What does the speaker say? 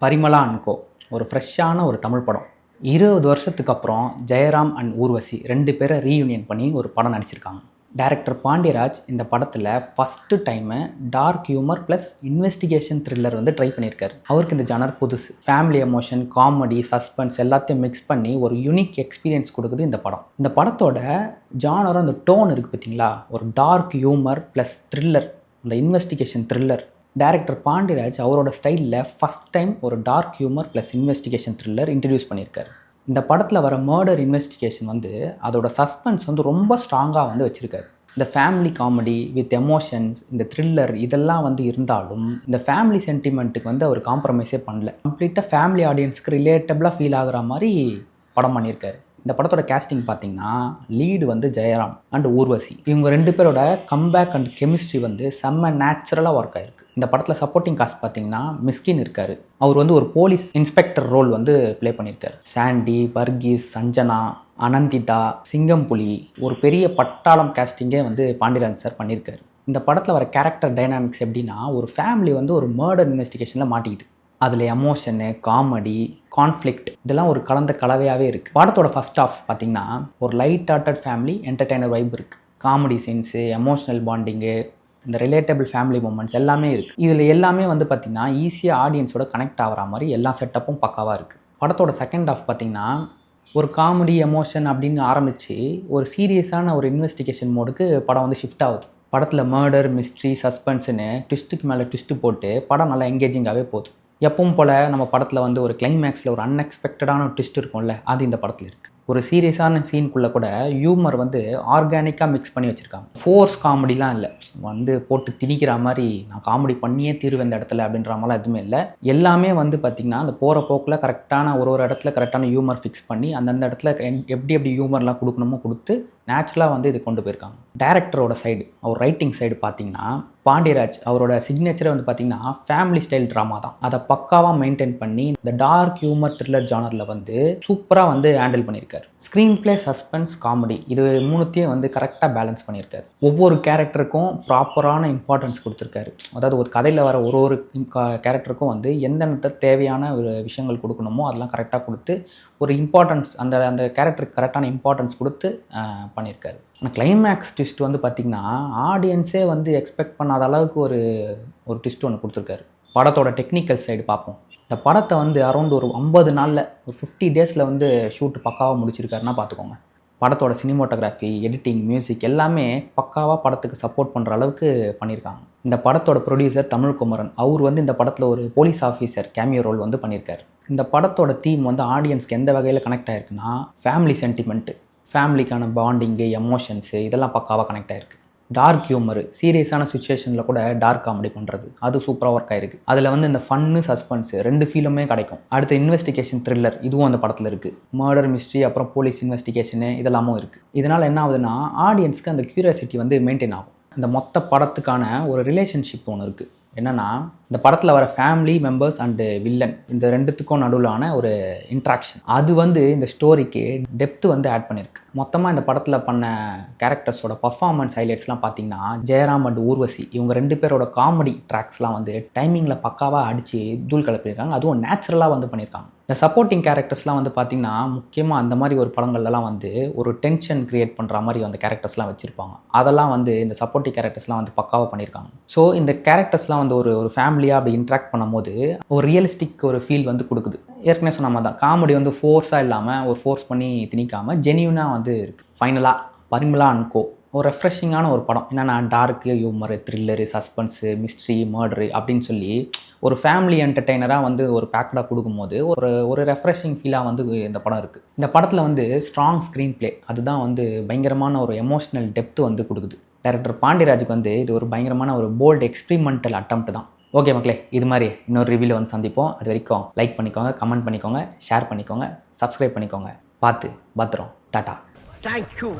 Parimala and கோ ஒரு ஃப்ரெஷ்ஷான ஒரு தமிழ் படம். 20 வருஷத்துக்கு அப்புறம் ஜெயராம் அண்ட் ஊர்வசி 2 பேரை ரீயூனியன் பண்ணி ஒரு படம் நடிச்சிருக்காங்க. டைரக்டர் பாண்டியராஜ் இந்த படத்தில் first time dark humour plus investigation thriller வந்து ட்ரை பண்ணியிருக்காரு. அவருக்கு இந்த ஜானர் புதுசு. ஃபேமிலி எமோஷன், காமெடி, சஸ்பென்ஸ் எல்லாத்தையும் மிக்ஸ் பண்ணி ஒரு யூனிக் எக்ஸ்பீரியன்ஸ் கொடுக்குது இந்த படம். இந்த படத்தோட ஜானரும் அந்த டோன் இருக்குது பார்த்தீங்களா, ஒரு டார்க் ஹியூமர் ப்ளஸ் த்ரில்லர், அந்த இன்வெஸ்டிகேஷன் த்ரில்லர். டைரக்டர் பாண்டியராஜ் அவரோட ஸ்டைலில் ஃபஸ்ட் டைம் ஒரு dark humour plus investigation thriller introduce பண்ணியிருக்காரு. இந்த படத்தில் வர மர்டர் இன்வெஸ்டிகேஷன் வந்து அதோட சஸ்பென்ஸ் வந்து ரொம்ப ஸ்ட்ராங்காக வந்து வச்சுருக்காரு. இந்த ஃபேமிலி காமெடி வித் எமோஷன்ஸ், இந்த த்ரில்லர் இதெல்லாம் வந்து இருந்தாலும் இந்த ஃபேமிலி சென்டிமெண்ட்டுக்கு வந்து அவர் காம்ப்ரமைஸே பண்ணல. கம்ப்ளீட்டாக ஃபேமிலி ஆடியன்ஸ்க்கு ரிலேட்டபிளாக ஃபீல் ஆகிற மாதிரி படம் பண்ணியிருக்காரு. இந்த படத்தோட கேஸ்டிங் பார்த்தீங்கன்னா லீடு வந்து ஜெயராம் அண்ட் ஊர்வசி. இவங்க 2 பேரோட கம்பேக் அண்ட் கெமிஸ்ட்ரி வந்து செம்ம நேச்சுரலாக ஒர்க் ஆகிருக்கு. இந்த படத்தில் சப்போர்ட்டிங் காஸ்ட் பார்த்தீங்கன்னா மிஸ்கின் இருக்கார். அவர் வந்து ஒரு போலீஸ் இன்ஸ்பெக்டர் ரோல் வந்து ப்ளே பண்ணியிருக்காரு. சாண்டி, வர்கீஸ், சஞ்சனா, அனந்திதா, சிங்கம்புலி, ஒரு பெரிய பட்டாளம் கேஸ்டிங்கே வந்து பாண்டியராஜ் சார் பண்ணியிருக்காரு. இந்த படத்தில் வர கேரக்டர் டைனாமிக்ஸ் எப்படின்னா, ஒரு ஃபேமிலி வந்து ஒரு மர்டர் இன்வெஸ்டிகேஷனில் மாட்டிக்குது. அதில் எமோஷனு, காமெடி, கான்ஃப்ளிக்ட் இதெல்லாம் ஒரு கலந்த கலவையாகவே இருக்குது. படத்தோட ஃபர்ஸ்ட் ஆஃப் பார்த்திங்கன்னா ஒரு light hearted family entertainer vibe இருக்குது. காமெடி சீன்ஸு, எமோஷ்னல் பாண்டிங்கு, இந்த ரிலேட்டபிள் ஃபேமிலி மூமெண்ட்ஸ் எல்லாமே இருக்குது. இதில் எல்லாமே வந்து பார்த்திங்கன்னா ஈஸியாக ஆடியன்ஸோட கனெக்ட் ஆகிற மாதிரி எல்லா செட்டப்பும் பக்காவாக இருக்குது. படத்தோட செகண்ட் ஆஃப் பார்த்திங்கன்னா ஒரு காமெடி, எமோஷன் அப்படின்னு ஆரம்பித்து ஒரு சீரியஸான ஒரு இன்வெஸ்டிகேஷன் மோடுக்கு படம் வந்து ஷிஃப்ட் ஆகுது. படத்தில் மர்டர், மிஸ்ட்ரி, சஸ்பென்ஸுன்னு ட்விஸ்ட்டுக்கு மேலே ட்விஸ்ட்டு போட்டு படம் நல்லா எங்கேஜிங்காகவே போகுது. எப்பவும் போல் நம்ம படத்தில் வந்து ஒரு கிளைமேக்ஸில் ஒரு அன்எக்ஸ்பெக்டடான ஒரு ட்விஸ்ட் இருக்கும்ல, அது இந்த படத்தில் இருக்குது. ஒரு சீரியஸான சீனுக்குள்ளே கூட ஹியூமர் வந்து ஆர்கானிக்காக மிக்ஸ் பண்ணி வச்சுருக்காங்க. ஃபோர்ஸ் காமெடிலாம் இல்லை, வந்து போட்டு திணிக்கிற மாதிரி நான் காமெடி பண்ணியே தீர்வு இந்த இடத்துல அப்படின்ற மாதிரிலாம் எதுவுமே இல்லை. எல்லாமே வந்து பார்த்திங்கன்னா அந்த போகிற போக்கில் கரெக்டான ஒரு இடத்துல கரெக்டான ஹியூமர் ஃபிக்ஸ் பண்ணி அந்தந்த இடத்துல எப்படி ஹியூமர்லாம் கொடுக்கணுமோ கொடுத்து நேச்சுரலாக வந்து இது கொண்டு போயிருக்காங்க. டைரக்டரோட சைடு, அவர் ரைட்டிங் சைடு பார்த்திங்கன்னா பாண்டியராஜ் அவரோட சிக்னேச்சரே வந்து பார்த்திங்கன்னா ஃபேமிலி ஸ்டைல் ட்ராமா தான். அதை பக்காவாக மெயின்டைன் பண்ணி இந்த டார்க் ஹியூமர் த்ரில்லர் ஜானரில் வந்து சூப்பராக வந்து ஹேண்டில் பண்ணியிருக்காரு. ஸ்க்ரீன் பிளே, சஸ்பென்ஸ், காமெடி இது மூணுத்தையும் வந்து கரெக்டாக பேலன்ஸ் பண்ணியிருக்காரு. ஒவ்வொரு கேரக்டருக்கும் ப்ராப்பரான இம்பார்ட்டன்ஸ் கொடுத்துருக்காரு. அதாவது ஒரு கதையில் வர ஒரு கேரக்டருக்கும் வந்து எந்தெந்த தேவையான ஒரு விஷயங்கள் கொடுக்கணுமோ அதெல்லாம் கரெக்டாக கொடுத்து ஒரு இம்பார்ட்டன்ஸ் அந்த கேரக்டருக்கு கரெக்டான இம்பார்ட்டன்ஸ் கொடுத்து பண்ணியிருக்காரு. ஆனால் கிளைமேக்ஸ் ட்விஸ்ட் வந்து பார்த்திங்கன்னா ஆடியன்ஸே வந்து எக்ஸ்பெக்ட் பண்ணாத அளவுக்கு ஒரு ட்விஸ்ட் ஒன்று கொடுத்துருக்காரு. படத்தோட டெக்னிக்கல் சைடு பார்ப்போம். இந்த படத்தை வந்து அரௌண்ட் ஒரு 50 நாளில் ஒரு 50 டேஸில் வந்து ஷூட் பக்காவாக முடிச்சிருக்காருன்னா பார்த்துக்கோங்க. படத்தோட சினிமோட்டோகிராஃபி, எடிட்டிங், மியூசிக் எல்லாமே பக்காவாக படத்துக்கு சப்போர்ட் பண்ணுற அளவுக்கு பண்ணியிருக்காங்க. இந்த படத்தோட ப்ரொடியூசர் தமிழ்குமரன், அவர் வந்து இந்த படத்தில் ஒரு போலீஸ் ஆஃபீஸர் கேமியோ ரோல் வந்து பண்ணியிருக்காரு. இந்த படத்தோட தீம் வந்து ஆடியன்ஸ்க்கு எந்த வகையில் கனெக்ட் ஆகிருக்குன்னா ஃபேமிலி சென்டிமெண்ட்டு, ஃபேமிலிக்கான பாண்டிங்கு, எமோஷன்ஸு இதெல்லாம் பக்காவாக கனெக்ட் ஆகிருக்கு. டார்க் ஹியூமரு, சீரியஸான சுச்சுவேஷனில் கூட டார்க் காமெடி பண்ணுறது அது சூப்பராக ஒர்க் ஆகிருக்கு. அதில் வந்து இந்த ஃபன்னு, சஸ்பென்ஸு 2 ஃபீலுமே கிடைக்கும். அடுத்து இன்வெஸ்டிகேஷன் த்ரில்லர் இதுவும் அந்த படத்தில் இருக்குது. மர்டர், மிஸ்ட்ரி, அப்புறம் போலீஸ் இன்வெஸ்டிகேஷனு இதெல்லாமும் இருக்குது. இதனால் என்ன ஆகுதுன்னா ஆடியன்ஸ்க்கு அந்த க்யூரியாசிட்டி வந்து மெயின்டைன் ஆகும். இந்த மொத்த படத்துக்கான ஒரு ரிலேஷன்ஷிப் ஒன்று இருக்குது. என்னென்னா இந்த படத்தில் வர ஃபேமிலி மெம்பர்ஸ் அண்டு வில்லன் இந்த 2த்துக்கும் நடுவிலான ஒரு இன்ட்ராக்ஷன் அது வந்து இந்த ஸ்டோரிக்கு டெப்த்து வந்து ஆட் பண்ணியிருக்கு. மொத்தமாக இந்த படத்தில் பண்ண கேரக்டர்ஸோட பர்ஃபார்மன்ஸ் ஹைலைட்ஸ்லாம் பார்த்தீங்கன்னா ஜெயராம் அண்ட் ஊர்வசி இவங்க 2 பேரோட காமெடி ட்ராக்ஸ்லாம் வந்து டைமிங்கில் பக்காவாக அடித்து தூள் கலப்பியிருக்காங்க. அதுவும் நேச்சுரலாக வந்து பண்ணியிருக்காங்க. இந்த சப்போர்ட்டிங் கேரக்டர்ஸ்லாம் வந்து பார்த்திங்கன்னா முக்கியமாக அந்த மாதிரி ஒரு படங்கள்லாம் வந்து ஒரு டென்ஷன் க்ரியேட் பண்ணுற மாதிரி அந்த கேரக்டர்ஸ்லாம் வச்சுருப்பாங்க. அதெல்லாம் வந்து இந்த சப்போர்ட்டிங் கேரக்டர்ஸ்லாம் வந்து பக்காவாக பண்ணியிருக்காங்க. ஸோ இந்த கேரக்டர்ஸ்லாம் வந்து ஒரு ஃபேமிலியாக அப்படி இன்ட்ராக்ட் பண்ணும்போது ஒரு ரியலிஸ்டிக் ஒரு ஃபீல் வந்து கொடுக்குது. ஏற்கனவே சொன்ன மாதிரி தான் காமெடி வந்து ஃபோர்ஸாக இல்லாமல் ஒரு ஃபோர்ஸ் பண்ணி திணிக்காமல் ஜென்யூனாக வந்து இருக்குது. ஃபைனலாக பரிமளா அண்ட் கோ ஒரு ரெஃப்ரெஷிங்கான ஒரு படம். என்னென்னா dark humour, thriller, suspense, mystery, murder அப்படின்னு சொல்லி ஒரு ஃபேமிலி என்டர்டெய்னராக வந்து ஒரு பேக்கடாக கொடுக்கும்போது ஒரு ரெஃப்ரெஷிங் ஃபீலாக வந்து இந்த படம் இருக்குது. இந்த படத்தில் வந்து ஸ்ட்ராங் ஸ்க்ரீன் பிளே அதுதான் வந்து பயங்கரமான ஒரு எமோஷ்னல் டெப்த்து வந்து கொடுக்குது. டைரக்டர் பாண்டியராஜுக்கு வந்து இது ஒரு பயங்கரமான ஒரு போல்டு எக்ஸ்பிரிமெண்டல் அட்டெம்ப்ட் தான். ஓகே மக்களே, இது மாதிரி இன்னொரு ரிவ்யூவில் வந்து சந்திப்போம். அது வரைக்கும் லைக் பண்ணிக்கோங்க, கமெண்ட் பண்ணிக்கோங்க, ஷேர் பண்ணிக்கோங்க, சப்ஸ்கிரைப் பண்ணிக்கோங்க. பார்த்து பத்திரம். டாட்டா. தேங்க்யூ.